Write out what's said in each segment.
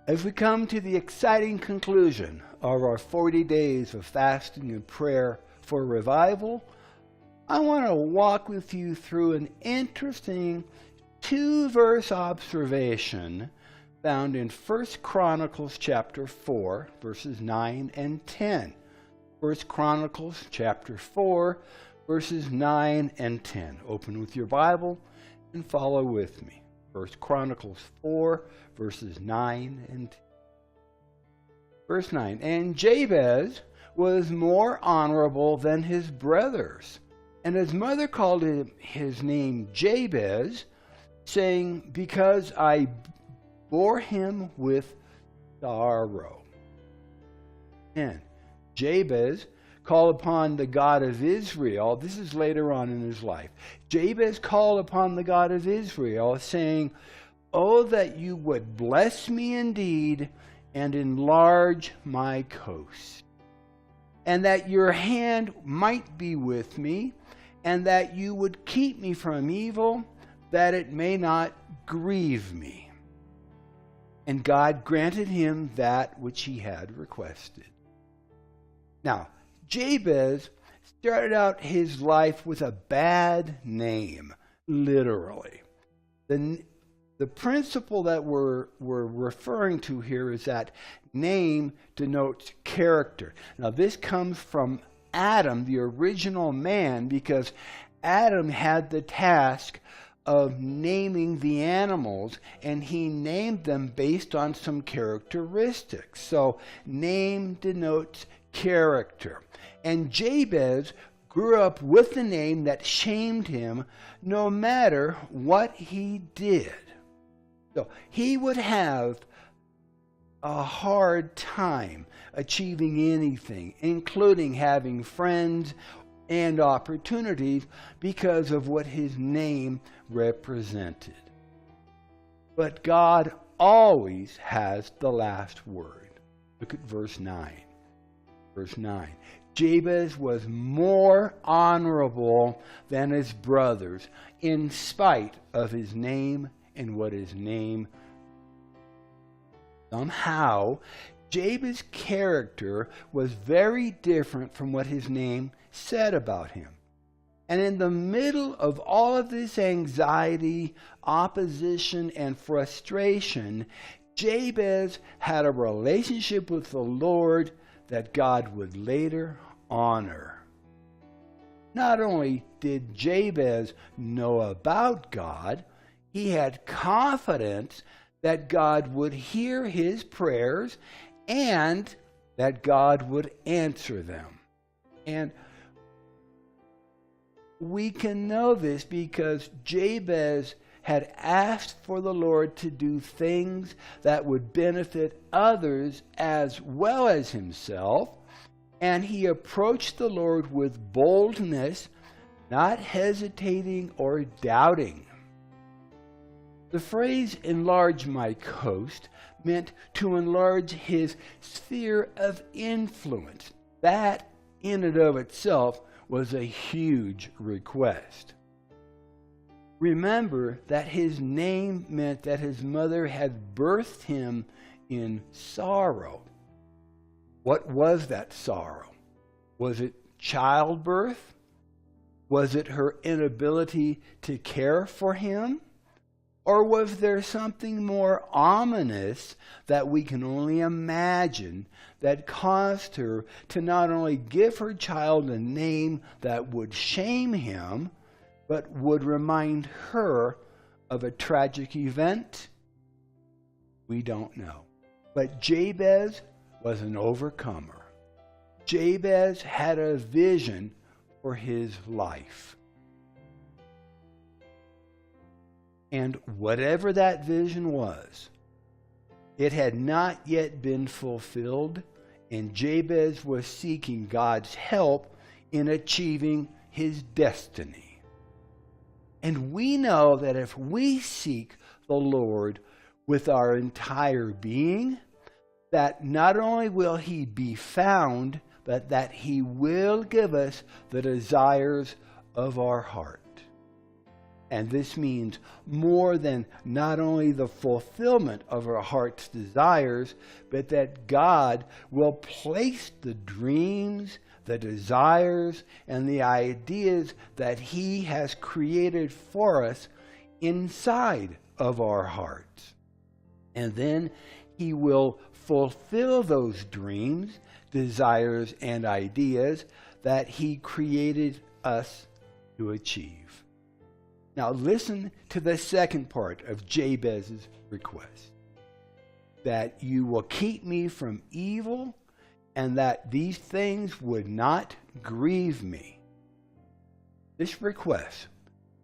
As we come to the exciting conclusion of our 40 days of fasting and prayer for revival, I want to walk with you through an interesting 2-verse observation found in 1 Chronicles chapter 4, verses 9 and 10. 1 Chronicles chapter 4, verses 9 and 10. Open with your Bible and follow with me. 1 Chronicles 4, verses 9 and 10. Verse 9, and Jabez was more honorable than his brothers, and his mother called his name Jabez, saying, because I bore him with sorrow. And Jabez called upon the God of Israel. This is later on in his life. Jabez called upon the God of Israel, saying, oh, that you would bless me indeed and enlarge my coast, and that your hand might be with me, and that you would keep me from evil, that it may not grieve me. And God granted him that which he had requested. Now, Jabez started out his life with a bad name, literally. The principle that we're referring to here is that name denotes character. Now, this comes from Adam, the original man, because Adam had the task of naming the animals, and he named them based on some characteristics. So name denotes character. And Jabez grew up with a name that shamed him no matter what he did. So he would have a hard time achieving anything, including having friends and opportunities, because of what his name represented. But God always has the last word. Look at verse 9. Verse 9. Jabez was more honorable than his brothers, in spite of his name and what his name. Somehow, Jabez's character was very different from what his name said about him. And in the middle of all of this anxiety, opposition, and frustration, Jabez had a relationship with the Lord that God would later honor. Not only did Jabez know about God, he had confidence that God would hear his prayers and that God would answer them. And we can know this because Jabez had asked for the Lord to do things that would benefit others as well as himself, and he approached the Lord with boldness, not hesitating or doubting. The phrase enlarge my coast meant to enlarge his sphere of influence. That in and of itself was a huge request. Remember that his name meant that his mother had birthed him in sorrow. What was that sorrow? Was it childbirth? Was it her inability to care for him? Or was there something more ominous that we can only imagine that caused her to not only give her child a name that would shame him, but would remind her of a tragic event? We don't know. But Jabez was an overcomer. Jabez had a vision for his life. And whatever that vision was, it had not yet been fulfilled, and Jabez was seeking God's help in achieving his destiny. And we know that if we seek the Lord with our entire being, that not only will he be found, but that he will give us the desires of our heart. And this means more than not only the fulfillment of our heart's desires, but that God will place the dreams, the desires, and the ideas that He has created for us inside of our hearts. And then He will fulfill those dreams, desires, and ideas that He created us to achieve. Now listen to the second part of Jabez's request. That you will keep me from evil, and that these things would not grieve me. This request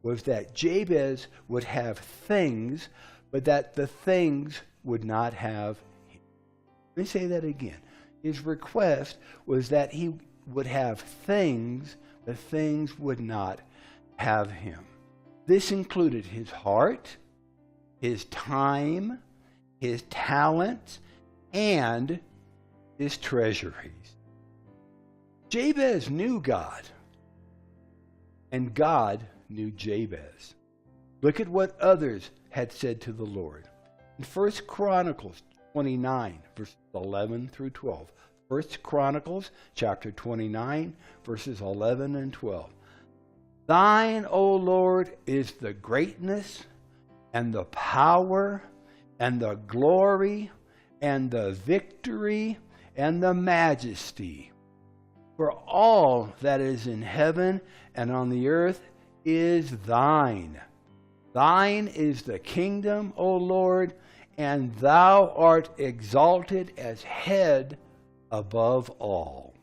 was that Jabez would have things, but that the things would not have him. Let me say that again. His request was that he would have things, but things would not have him. This included his heart, his time, his talents, and his treasuries. Jabez knew God, and God knew Jabez. Look at what others had said to the Lord. In 1 Chronicles 29, verses 11 through 12. 1 Chronicles chapter 29, verses 11 and 12. Thine, O Lord, is the greatness and the power and the glory and the victory and the majesty. For all that is in heaven and on the earth is thine. Thine is the kingdom, O Lord, and thou art exalted as head above all.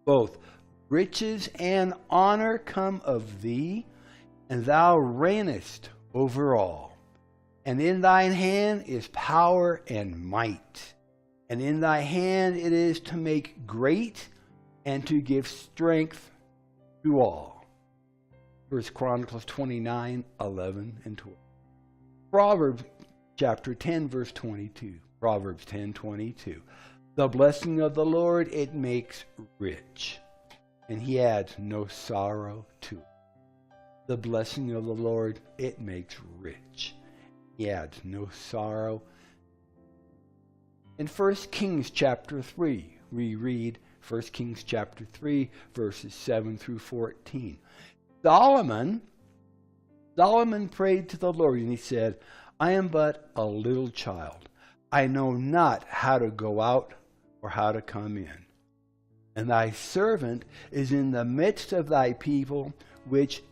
Both riches and honor come of thee, and thou reignest over all. And in thine hand is power and might. And in thy hand it is to make great and to give strength to all. 1 Chronicles 29, 11 and 12. Proverbs chapter 10, verse 22. Proverbs 10, 22. The blessing of the Lord, it makes rich, and He adds no sorrow to it. The blessing of the Lord, it makes rich. He adds no sorrow. In 1 Kings chapter 3, we read 1 Kings chapter 3, verses 7 through 14. Solomon prayed to the Lord, and he said, I am but a little child. I know not how to go out or how to come in. And thy servant is in the midst of thy people, which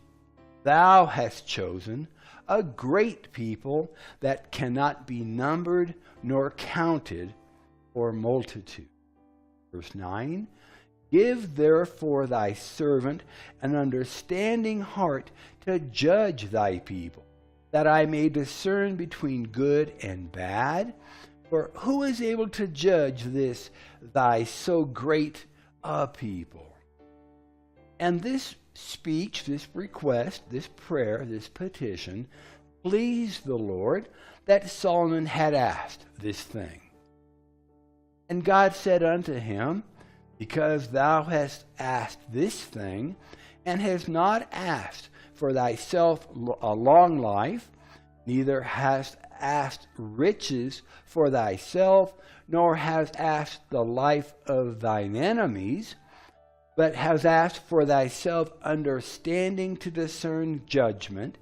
thou hast chosen, a great people that cannot be numbered nor counted for multitude. Verse 9, give therefore thy servant an understanding heart to judge thy people, that I may discern between good and bad. For who is able to judge this thy so great a people? And this speech, this request, this prayer, this petition pleased the Lord, that Solomon had asked this thing. And God said unto him, because thou hast asked this thing, and hast not asked for thyself a long life, neither hast asked riches for thyself, nor hast asked the life of thine enemies, but hast asked for thyself understanding to discern judgment.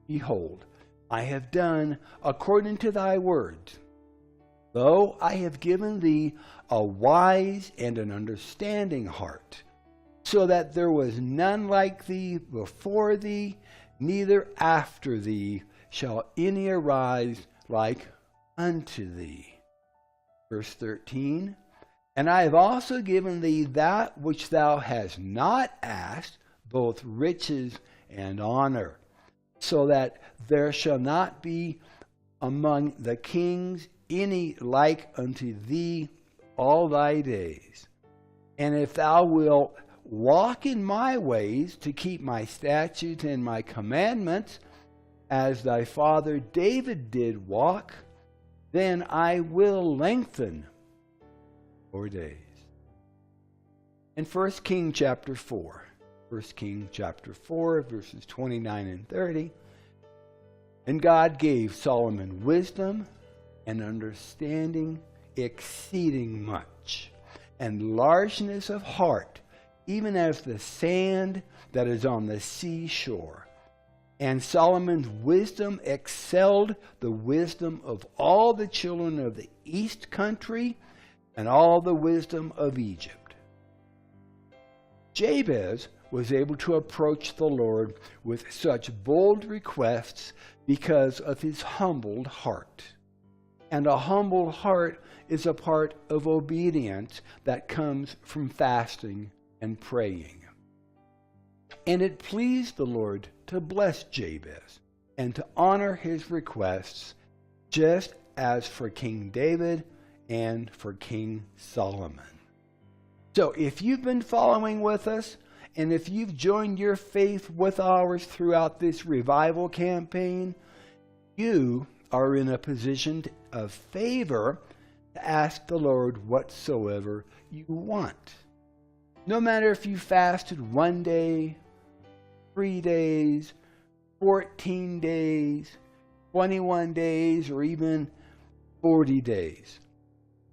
Behold, I have done according to thy words. Lo, I have given thee a wise and an understanding heart, so that there was none like thee before thee, neither after thee shall any arise like unto thee. Verse 13, and I have also given thee that which thou hast not asked, both riches and honor, so that there shall not be among the kings any like unto thee all thy days. And if thou wilt walk in my ways to keep my statutes and my commandments, as thy father David did walk, then I will lengthen your days. In 1 Kings chapter 4, 1 Kings chapter 4, verses 29 and 30. And God gave Solomon wisdom and understanding exceeding much, and largeness of heart, even as the sand that is on the seashore. And Solomon's wisdom excelled the wisdom of all the children of the east country and all the wisdom of Egypt. Jabez was able to approach the Lord with such bold requests because of his humbled heart. And a humbled heart is a part of obedience that comes from fasting and praying. And it pleased the Lord to bless Jabez and to honor his requests, just as for King David and for King Solomon. So if you've been following with us, and if you've joined your faith with ours throughout this revival campaign, you are in a position of favor to ask the Lord whatsoever you want. No matter if you fasted 1 day, 3 days, 14 days, 21 days, or even 40 days.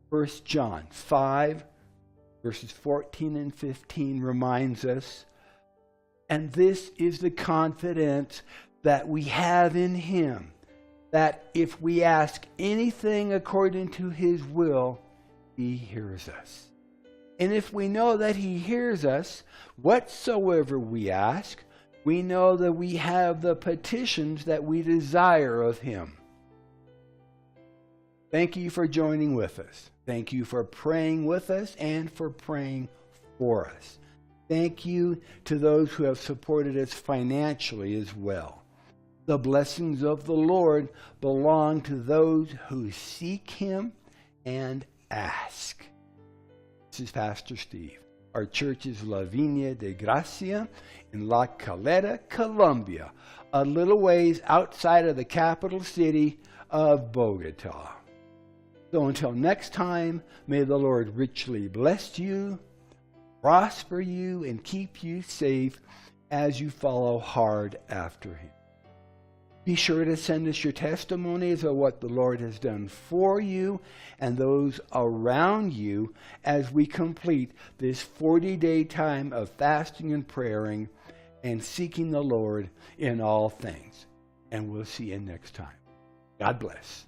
1 John 5, verses 14 and 15 reminds us, and this is the confidence that we have in him, that if we ask anything according to his will, he hears us. And if we know that he hears us, whatsoever we ask, we know that we have the petitions that we desire of him. Thank you for joining with us. Thank you for praying with us and for praying for us. Thank you to those who have supported us financially as well. The blessings of the Lord belong to those who seek him and ask. This is Pastor Steve. Our church is La Viña de Gracia in La Calera, Colombia, a little ways outside of the capital city of Bogotá. So until next time, may the Lord richly bless you, prosper you, and keep you safe as you follow hard after him. Be sure to send us your testimonies of what the Lord has done for you and those around you as we complete this 40-day time of fasting and praying and seeking the Lord in all things. And we'll see you next time. God bless.